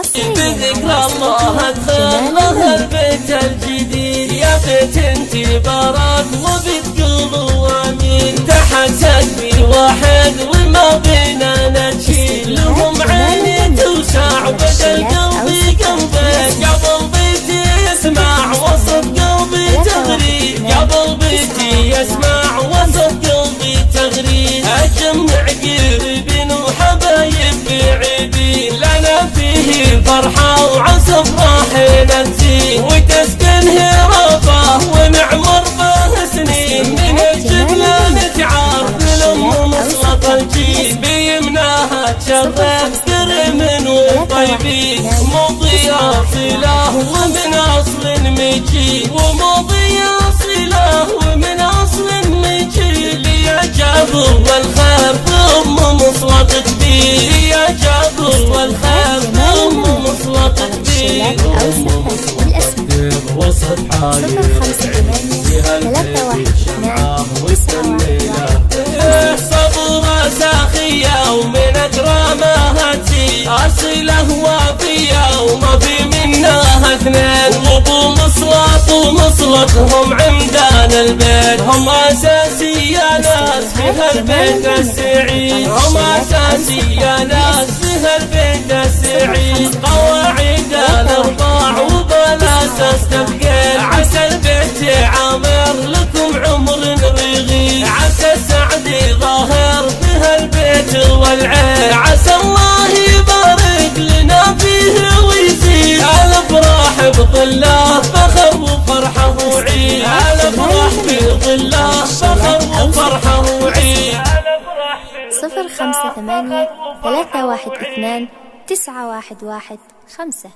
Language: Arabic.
بذكر الله ادخل له البيت الجديد، يا بيت انتي برد وبتقولوا امين. تحت سقفي واحد وما بينا نشيل، لهم عيني توسع بدل قلبي قلبك. قبل بيتي يسمع وسط قلبي تغريد، قبل بيتي يسمع وسط قلبي تغريد. اجمع قريبين وحبايب بعيدين، لنا فيه فرحة وعسى افراحنا تزيد، وتسكنه رفاه ونعمر به سنين. من الجبلة نتعارف للأم مصلط الجيل، بيمناها تشرف كرم وطيبين. مضي اصيله ومن اصل مجيد، ومضي اصيله ومن اصل مجيد. يا جابر والخير ثم مصلط كبير، يا جابر والخير ثم مصلط كبير. وسط حاير فيها البيت شمعة وسليلة، صبرة ساخية ومن اكرامها تزيد. اصيله وافية وما في منها اثنين، وابو مصلط ومصلطهم عمدان البيت. هم اساسي يا ناس في هالبيت السعيد، هم اساسي يا ناس في هالبيت السعيد. قواعد الارباع وبلا اساس تبقى، عسى البيت عامر لكم عمر رغيد. عسى السعد ظاهر في هالبيت والعين، عسى الله يبارك لنا فيه ويزيد. الافراح بظله فخر وفرحه وعيد، الافراح بظله فخر وفرحه وعيد. 058 312 911 5